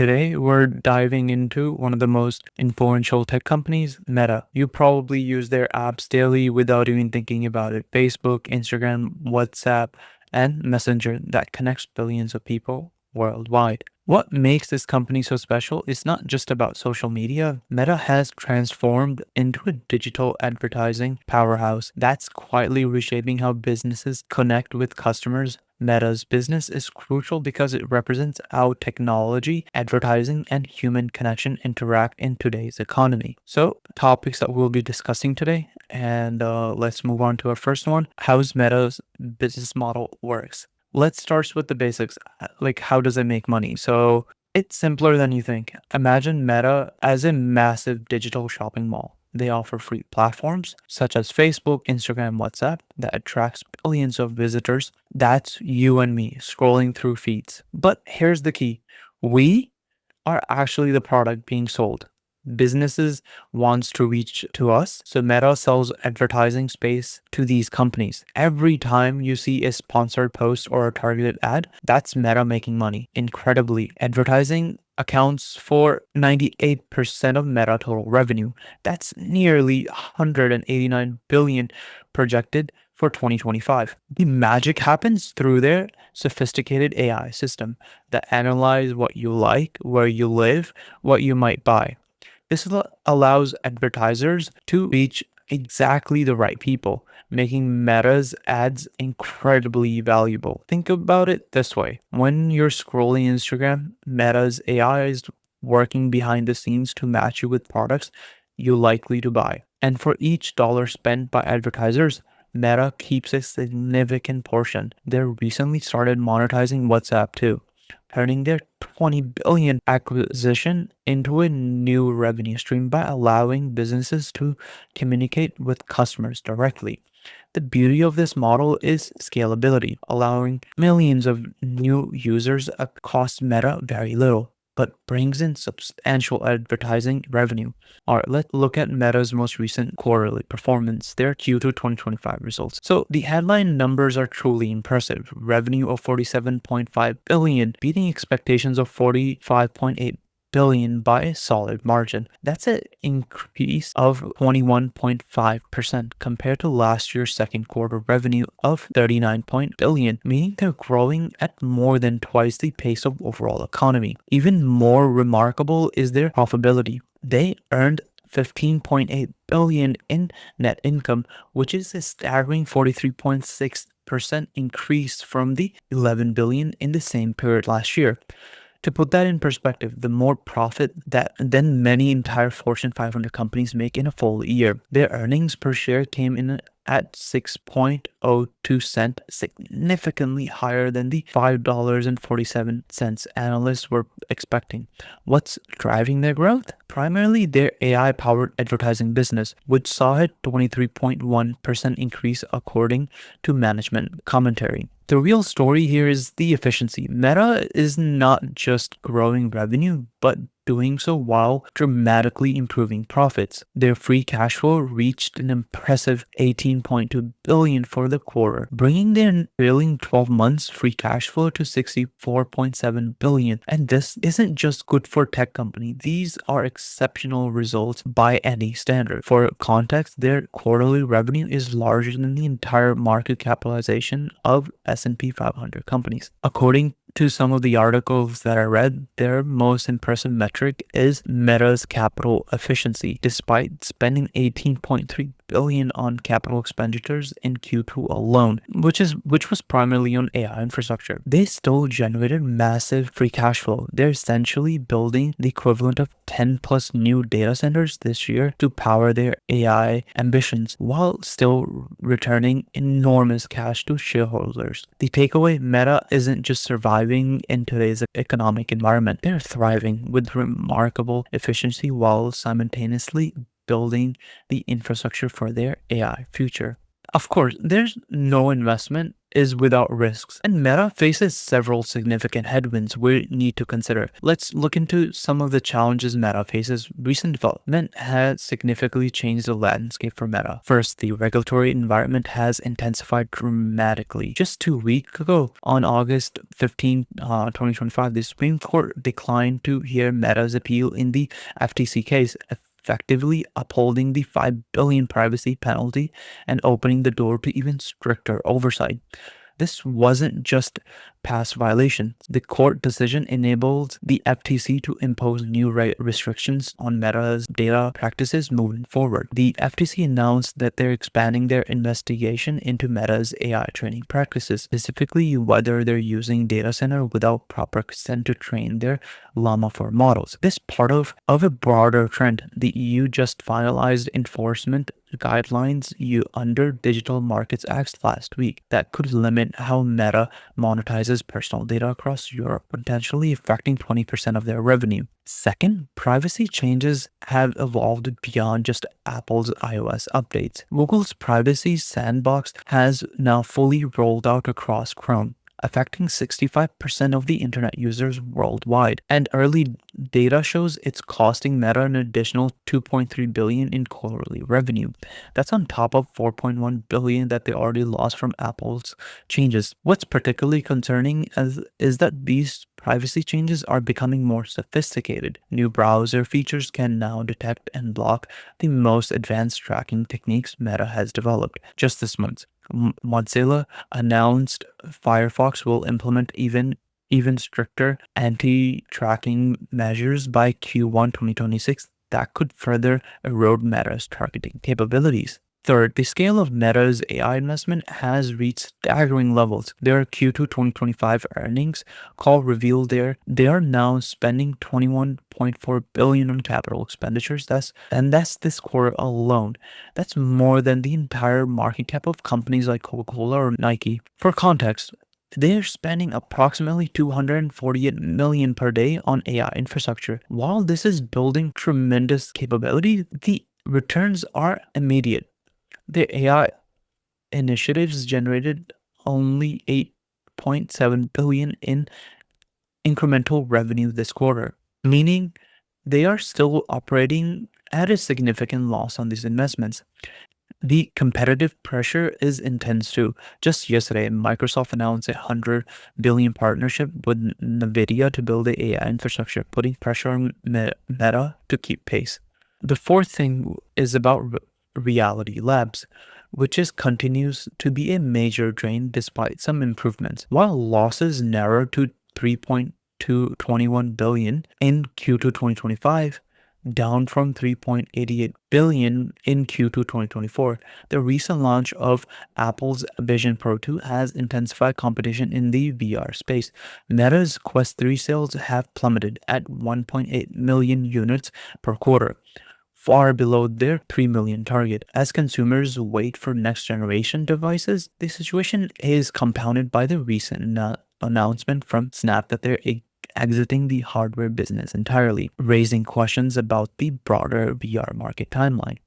Today, we're diving into one of the most influential tech companies, Meta. You probably use their apps daily without even thinking about it. Facebook, Instagram, WhatsApp, and Messenger that connects billions of people worldwide. What makes this company so special is not just about social media. Meta has transformed into a digital advertising powerhouse that's quietly reshaping how businesses connect with customers. Meta's business is crucial because it represents how technology, advertising, and human connection interact in today's economy. So, topics that we'll be discussing today, and let's move on to our first one: how Meta's business model works. Let's start with the basics. Like, how does it make money? So, it's simpler than you think. Imagine Meta as a massive digital shopping mall. They offer free platforms such as Facebook, Instagram, WhatsApp that attracts billions of visitors. That's you and me scrolling through feeds. But here's the key. We are actually the product being sold. Businesses wants to reach to us, so Meta sells advertising space to these companies. Every time you see a sponsored post or a targeted ad, that's Meta making money. Incredibly, advertising accounts for 98% of Meta total revenue. That's nearly 189 billion projected for 2025. The magic happens through their sophisticated AI system that analyze what you like, where you live, what you might buy. This allows advertisers to reach exactly the right people, making Meta's ads incredibly valuable. Think about it this way. When you're scrolling Instagram, Meta's AI is working behind the scenes to match you with products you're likely to buy. And for each dollar spent by advertisers, Meta keeps a significant portion. They recently started monetizing WhatsApp too, turning their 20 billion acquisition into a new revenue stream by allowing businesses to communicate with customers directly. The beauty of this model is scalability, allowing millions of new users cost Meta very little, but brings in substantial advertising revenue. All right, let's look at Meta's most recent quarterly performance, their Q2 2025 results. So the headline numbers are truly impressive. Revenue of 47.5 billion, beating expectations of 45.8 billion by a solid margin. That's an increase of 21.5% compared to last year's second quarter revenue of 39 billion, meaning they're growing at more than twice the pace of overall economy. Even more remarkable is their profitability. They earned 15.8 billion in net income, which is a staggering 43.6% increase from the 11 billion in the same period last year. To put that in perspective, the more profit than many entire Fortune 500 companies make in a full year. Their earnings per share came in at 6.02 cents, significantly higher than the $5.47 analysts were expecting. What's driving their growth? Primarily their AI-powered advertising business, which saw a 23.1% increase according to management commentary. The real story here is the efficiency. Meta is not just growing revenue, but doing so while dramatically improving profits. Their free cash flow reached an impressive 18.2 billion for the quarter, bringing their trailing 12 months free cash flow to 64.7 billion. And this isn't just good for tech company. These are exceptional results by any standard. For context, their quarterly revenue is larger than the entire market capitalization of S&P 500 companies. According to some of the articles that I read, their most impressive metric is Meta's capital efficiency. Despite spending 18.3 billion on capital expenditures in Q2 alone, which was primarily on AI infrastructure, they still generated massive free cash flow. They're essentially building the equivalent of 10 plus new data centers this year to power their AI ambitions while still returning enormous cash to shareholders. The takeaway: Meta isn't just surviving in today's economic environment, they're thriving with remarkable efficiency while simultaneously building the infrastructure for their AI future. Of course, there's no investment is without risks, and Meta faces several significant headwinds we need to consider. Let's look into some of the challenges Meta faces. Recent development has significantly changed the landscape for Meta. First, the regulatory environment has intensified dramatically. Just 2 weeks ago, on August 15, 2025, the Supreme Court declined to hear Meta's appeal in the FTC case, effectively upholding the 5 billion privacy penalty and opening the door to even stricter oversight. This wasn't just past violation. The court decision enabled the FTC to impose new restrictions on Meta's data practices moving forward. The FTC announced that they're expanding their investigation into Meta's AI training practices, specifically whether they're using data center without proper consent to train their Llama 4 models. This part of a broader trend. The EU just finalized enforcement guidelines under Digital Markets Act last week that could limit how Meta monetizes personal data across Europe, potentially affecting 20% of their revenue. Second, privacy changes have evolved beyond just Apple's iOS updates. Google's privacy sandbox has now fully rolled out across Chrome, affecting 65% of the internet users worldwide. And early data shows it's costing Meta an additional $2.3 billion in quarterly revenue. That's on top of $4.1 billion that they already lost from Apple's changes. What's particularly concerning is that these privacy changes are becoming more sophisticated. New browser features can now detect and block the most advanced tracking techniques Meta has developed. Just this month, Mozilla announced Firefox will implement even stricter anti-tracking measures by Q1 2026 that could further erode Meta's targeting capabilities. Third, the scale of Meta's AI investment has reached staggering levels. Their Q2 2025 earnings call revealed they are now spending $21.4 billion on capital expenditures. That's this quarter alone. That's more than the entire market cap of companies like Coca-Cola or Nike. For context, they are spending approximately $248 million per day on AI infrastructure. While this is building tremendous capability, the returns are immediate. The AI initiatives generated only $8.7 billion in incremental revenue this quarter, meaning they are still operating at a significant loss on these investments. The competitive pressure is intense too. Just yesterday, Microsoft announced a $100 billion partnership with NVIDIA to build the AI infrastructure, putting pressure on Meta to keep pace. The fourth thing is about Reality Labs, which continues to be a major drain despite some improvements. While losses narrowed to $3.221 billion in Q2 2025, down from $3.88 billion in Q2 2024. The recent launch of Apple's Vision Pro 2 has intensified competition in the VR space. Meta's Quest 3 sales have plummeted at 1.8 million units per quarter, far below their 3 million target. As consumers wait for next generation devices, the situation is compounded by the recent announcement from Snap that they're exiting the hardware business entirely, raising questions about the broader VR market timeline.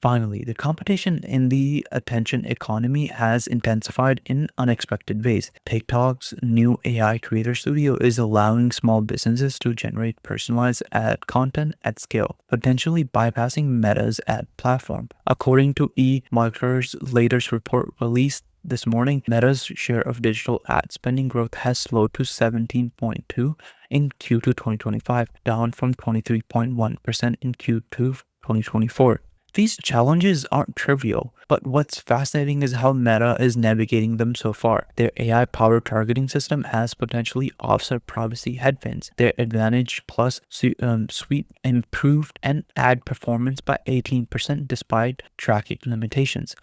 Finally, the competition in the attention economy has intensified in unexpected ways. TikTok's new AI creator studio is allowing small businesses to generate personalized ad content at scale, potentially bypassing Meta's ad platform. According to eMarketer's latest report released this morning, Meta's share of digital ad spending growth has slowed to 17.2% in Q2 2025, down from 23.1% in Q2 2024. These challenges aren't trivial, but what's fascinating is how Meta is navigating them so far. Their AI-powered targeting system has potentially offset privacy headwinds. Their Advantage Plus suite improved and ad performance by 18% despite tracking limitations.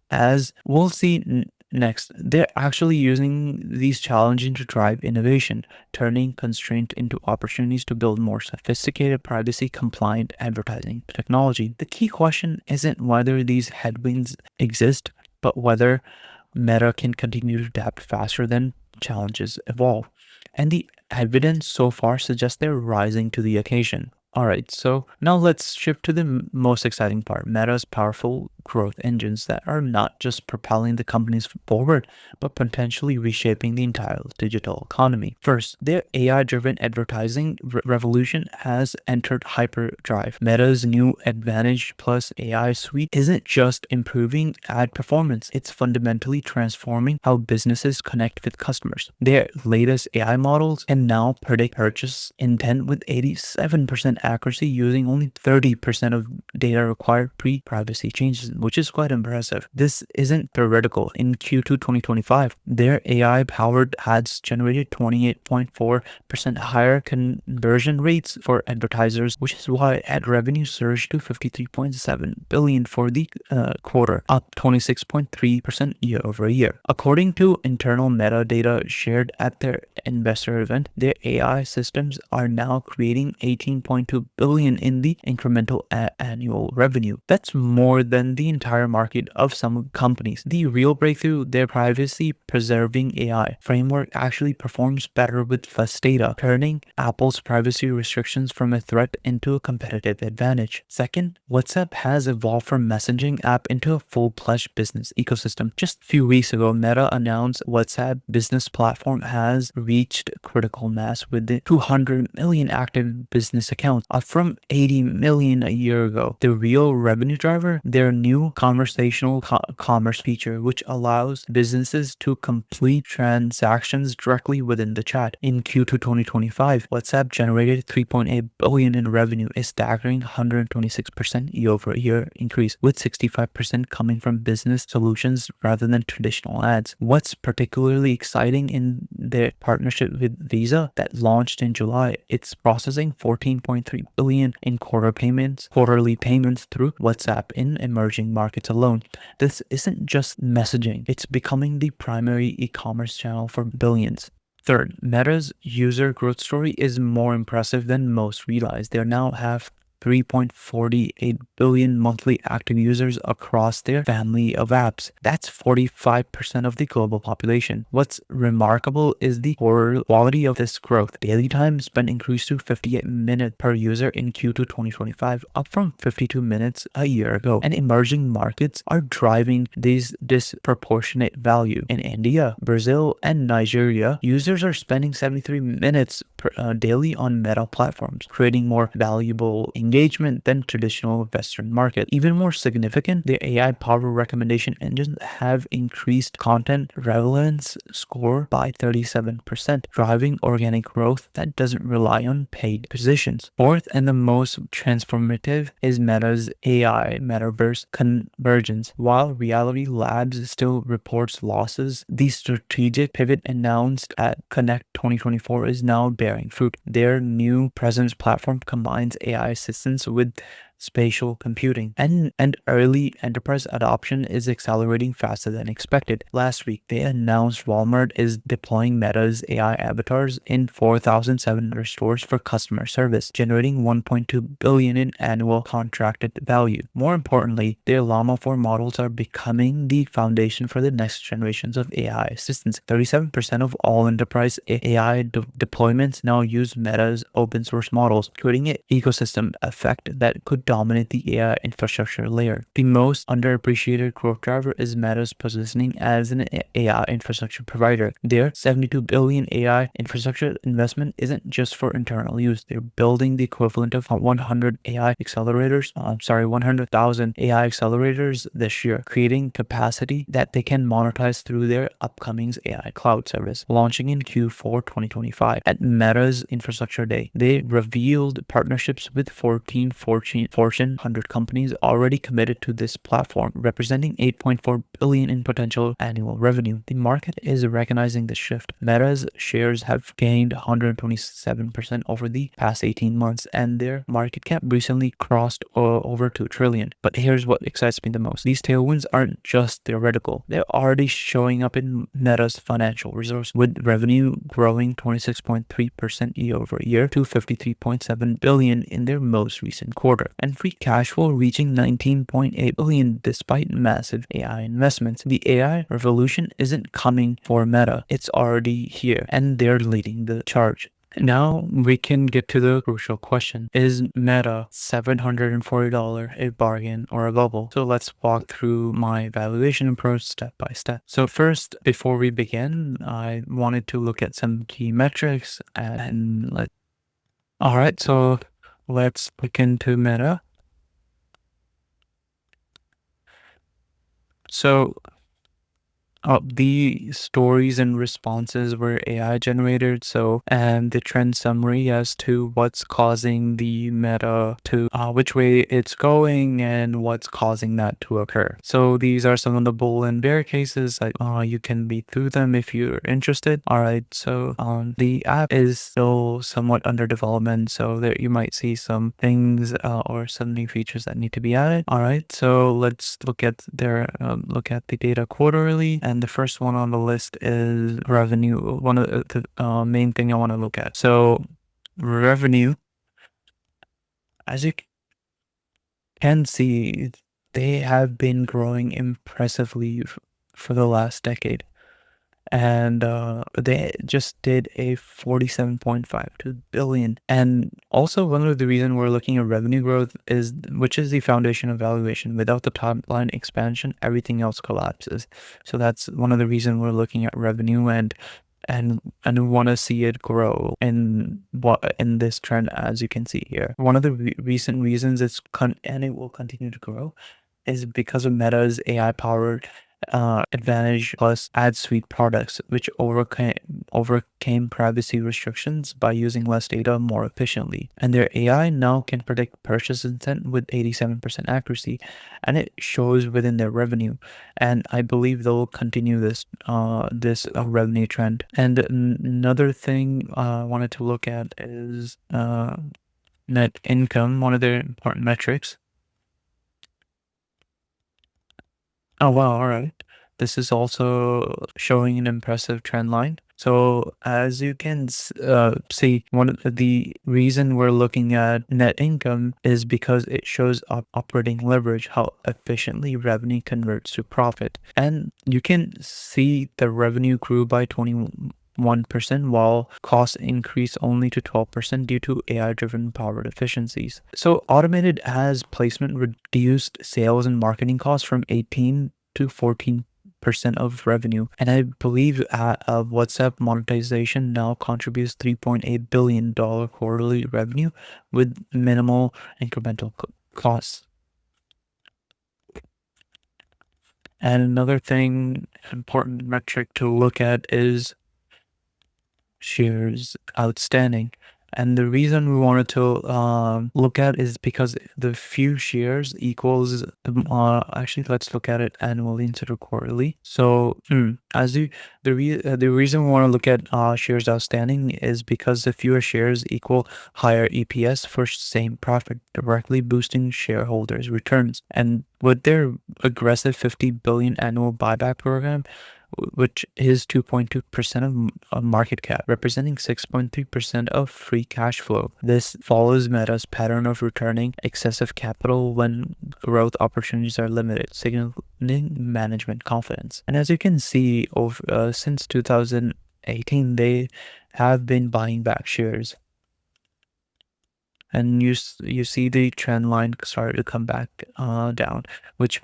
As we'll see next, they're actually using these challenges to drive innovation, turning constraints into opportunities to build more sophisticated, privacy-compliant advertising technology. The key question isn't whether these headwinds exist, but whether Meta can continue to adapt faster than challenges evolve. And the evidence so far suggests they're rising to the occasion. Alright, so now let's shift to the most exciting part, Meta's powerful growth engines that are not just propelling the companies forward, but potentially reshaping the entire digital economy. First, their AI-driven advertising revolution has entered hyperdrive. Meta's new Advantage Plus AI suite isn't just improving ad performance, it's fundamentally transforming how businesses connect with customers. Their latest AI models can now predict purchase intent with 87% accuracy using only 30% of data required pre-privacy changes, which is quite impressive. This isn't theoretical. In Q2 2025, their AI-powered ads generated 28.4% higher conversion rates for advertisers, which is why ad revenue surged to $53.7 billion for the quarter, up 26.3% year over year. According to internal metadata shared at their investor event, their AI systems are now creating $18.2 billion in the incremental annual revenue. That's more than the entire market of some companies. The real breakthrough, their privacy-preserving AI framework actually performs better with less data, turning Apple's privacy restrictions from a threat into a competitive advantage. Second, WhatsApp has evolved from messaging app into a full-fledged business ecosystem. Just a few weeks ago, Meta announced WhatsApp business platform has reached critical mass with 200 million active business accounts, up from 80 million a year ago. The real revenue driver, their new conversational commerce feature, which allows businesses to complete transactions directly within the chat. In Q2 2025, WhatsApp generated $3.8 billion in revenue, a staggering 126% year-over-year increase, with 65% coming from business solutions rather than traditional ads. What's particularly exciting in their partnership with Visa that launched in July, it's processing $14.3 billion in quarterly payments through WhatsApp in emerging markets alone. This isn't just messaging, it's becoming the primary e-commerce channel for billions. Third, Meta's user growth story is more impressive than most realize. They now have 3.48 billion monthly active users across their family of apps. That's 45% of the global population. What's remarkable is the quality of this growth. Daily time spent increased to 58 minutes per user in Q2 2025, up from 52 minutes a year ago. And emerging markets are driving this disproportionate value. In India, Brazil, and Nigeria, users are spending 73 minutes daily on Meta platforms, creating more valuable engagement than traditional Western market. Even more significant, the AI-powered recommendation engines have increased content relevance score by 37%, driving organic growth that doesn't rely on paid positions. Fourth, and the most transformative, is Meta's AI metaverse convergence. While Reality Labs still reports losses, the strategic pivot announced at Connect 2024 is now bearing fruit. Their new presence platform combines AI assistance with spatial computing, and early enterprise adoption is accelerating faster than expected. Last week, they announced Walmart is deploying Meta's AI avatars in 4,700 stores for customer service, generating $1.2 billion in annual contracted value. More importantly, their Llama 4 models are becoming the foundation for the next generations of AI assistants. 37% of all enterprise AI deployments now use Meta's open source models, creating an ecosystem effect that could dominate the AI infrastructure layer. The most underappreciated growth driver is Meta's positioning as an AI infrastructure provider. Their $72 billion AI infrastructure investment isn't just for internal use. They're building the equivalent of 100,000 AI accelerators this year, creating capacity that they can monetize through their upcoming AI cloud service. Launching in Q4 2025 at Meta's Infrastructure Day, they revealed partnerships with 14 Fortune 100 companies already committed to this platform, representing $8.4 billion in potential annual revenue. The market is recognizing the shift. Meta's shares have gained 127% over the past 18 months, and their market cap recently crossed over $2 trillion. But here's what excites me the most. These tailwinds aren't just theoretical. They're already showing up in Meta's financial results, with revenue growing 26.3% year over year to $53.7 billion in their most recent quarter, and free cash flow reaching $19.8 billion despite massive AI investments. The AI revolution isn't coming for Meta. It's already here, and they're leading the charge. Now we can get to the crucial question. Is Meta $740 a bargain or a bubble? So let's walk through my valuation approach step by step. So first, before we begin, I wanted to look at some key metrics all right, so let's look into Meta. So the stories and responses were AI generated. So, and the trend summary as to what's causing the meta to, which way it's going and what's causing that to occur. So these are some of the bull and bear cases. You can be through them if you're interested. All right. So, the app is still somewhat under development. So there you might see some things, or some new features that need to be added. All right. So let's look at look at the data quarterly. And the first one on the list is revenue. One of the main thing I want to look at. So revenue, as you can see, they have been growing impressively for the last decade. And they just did a 47.52 billion. And also one of the reasons we're looking at revenue growth is, which is the foundation of valuation. Without the top line expansion, everything else collapses. So that's one of the reasons we're looking at revenue, and we want to see it grow in this trend, as you can see here. One of the recent reasons and it will continue to grow is because of Meta's AI-powered Advantage Plus ad suite products, which overcame privacy restrictions by using less data more efficiently. And their AI now can predict purchase intent with 87% accuracy, and it shows within their revenue. And I believe they'll continue this revenue trend. And another thing I wanted to look at is net income, one of their important metrics. Oh, wow. All right. This is also showing an impressive trend line. So as you can see, one of the reason we're looking at net income is because it shows operating leverage, how efficiently revenue converts to profit. And you can see the revenue grew by 21%, while costs increased only to 12% due to AI-driven powered efficiencies. So automated ads placement reduced sales and marketing costs from 18 to 14% of revenue. And I believe WhatsApp monetization now contributes $3.8 billion quarterly revenue with minimal incremental costs. And another important metric to look at is shares outstanding. And the reason we wanted to look at is because the few shares equals, actually, let's look at it annually instead of quarterly. So the reason we want to look at shares outstanding is because the fewer shares equal higher EPS for same profit, directly boosting shareholders' returns. And with their aggressive 50 billion annual buyback program, which is 2.2% of market cap, representing 6.3% of free cash flow. This follows Meta's pattern of returning excessive capital when growth opportunities are limited, signaling management confidence. And as you can see, since 2018, they have been buying back shares. And you see the trend line started to come back down, which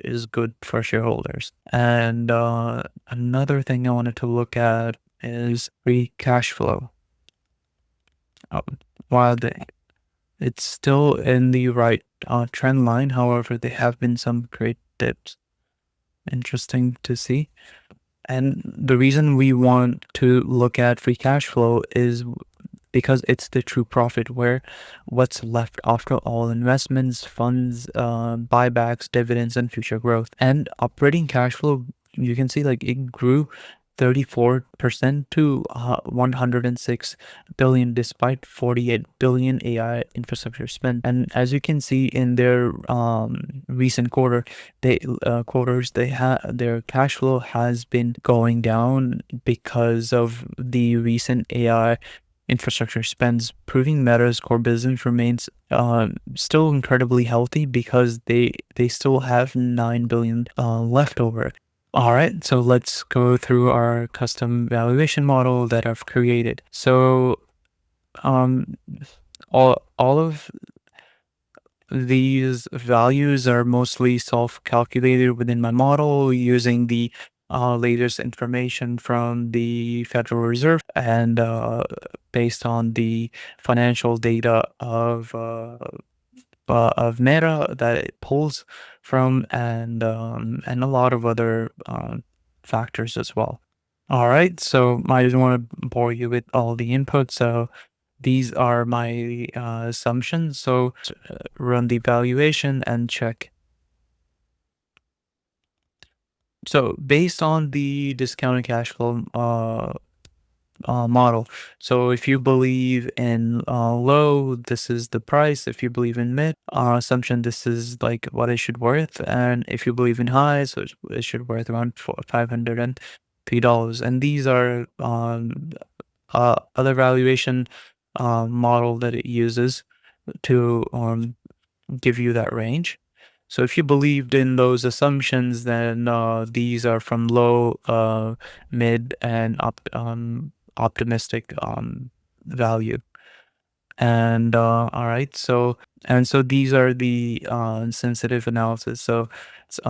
is good for shareholders. And another thing I wanted to look at is free cash flow. While it's still in the right trend line, however, there have been some great dips. Interesting to see. And the reason we want to look at free cash flow is because it's the true profit, where what's left after all investments, funds, buybacks, dividends, and future growth. And operating cash flow, you can see like it grew 34% to 106 billion despite 48 billion AI infrastructure spend. And as you can see in their recent quarters, their cash flow has been going down because of the recent AI infrastructure spends, proving Meta's core business remains still incredibly healthy because they still have 9 billion left over. All right, so let's go through our custom valuation model that I've created. So um, all of these values are mostly self-calculated within my model using the latest information from the Federal Reserve and based on the financial data of Meta that it pulls from and a lot of other factors as well. All right, so I just want to bore you with all the inputs. So these are my assumptions. So run the valuation and check. So based on the discounted cash flow model. So if you believe in low, this is the price. If you believe in mid assumption, this is like what it should worth. And if you believe in high, so it should worth around $503. And these are other valuation model that it uses to give you that range. So if you believed in those assumptions, then these are from low, mid, and optimistic value. And all right, so these are the sensitive analysis. So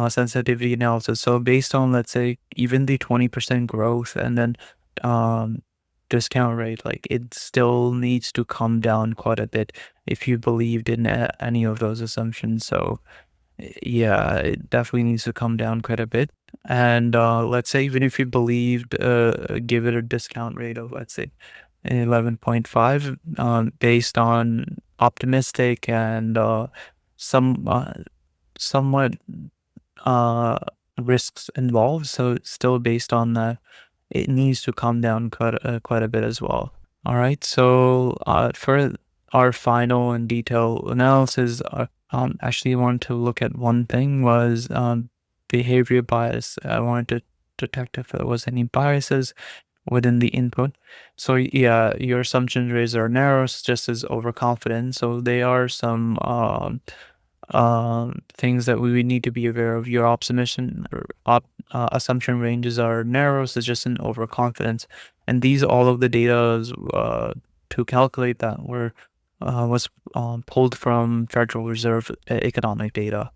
sensitivity analysis. So based on, let's say, even the 20% growth and then um, discount rate, like it still needs to come down quite a bit if you believed in any of those assumptions. So yeah, it definitely needs to come down quite a bit. And let's say even if you believed, give it a discount rate of, let's say, 11.5, based on optimistic and some somewhat uh, risks involved. So still based on that, it needs to come down quite a bit as well. All right. So for our final and detailed analysis, actually wanted to look at one thing was behavior bias. I wanted to detect if there was any biases within the input. So yeah, your assumption rates are narrow, just as overconfident. So they are some things that we would need to be aware of. Your assumption ranges are narrow, suggesting overconfidence, and these all of the data is, to calculate that was pulled from Federal Reserve economic data,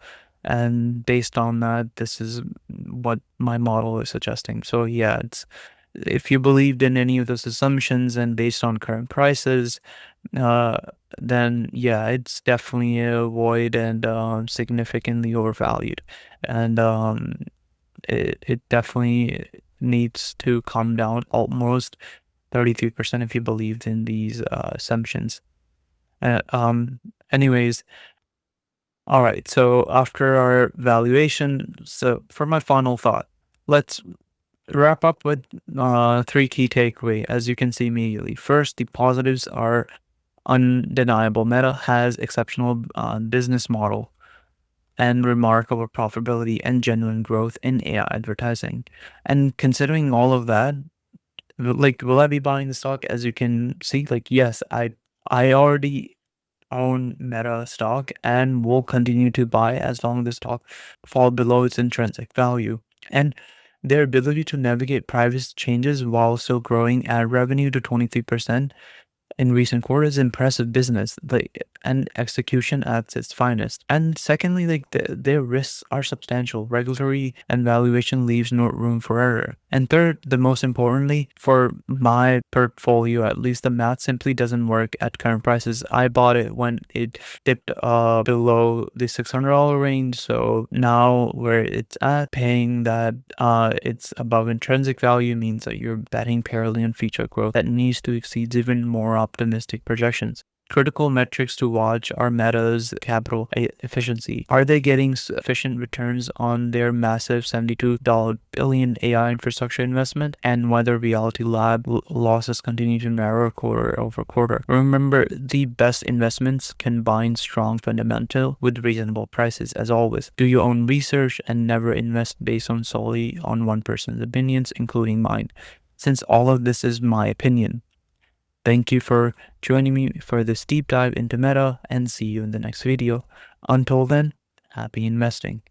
and based on that, this is what my model is suggesting. So yeah, it's if you believed in any of those assumptions and based on current prices, uh, then yeah, it's definitely a void and significantly overvalued, and it definitely needs to come down almost 33% if you believed in these assumptions. Uh, um, anyways, all right. So after our valuation, so for my final thought, let's wrap up with three key takeaway. As you can see immediately, first, the positives are undeniable. Meta has exceptional business model and remarkable profitability and genuine growth in AI advertising. And considering all of that, like, will I be buying the stock? As you can see, like, yes, I already own Meta stock and will continue to buy as long as the stock fall below its intrinsic value. And their ability to navigate price changes while still growing ad revenue to 23% in recent quarters, impressive business, like, and execution at its finest. And secondly, like their risks are substantial. Regulatory and valuation leaves no room for error. And third, the most importantly, for my portfolio, at least the math simply doesn't work at current prices. I bought it when it dipped below the $600 range. So now where it's at, paying that it's above intrinsic value means that you're betting purely on feature growth that needs to exceed even more optimistic projections. Critical metrics to watch are Meta's capital efficiency. Are they getting sufficient returns on their massive $72 billion AI infrastructure investment? And whether Reality Lab losses continue to narrow quarter over quarter. Remember, the best investments combine strong fundamental with reasonable prices. As always, do your own research and never invest based on solely on one person's opinions, including mine, since all of this is my opinion. Thank you for joining me for this deep dive into Meta, and see you in the next video. Until then, happy investing.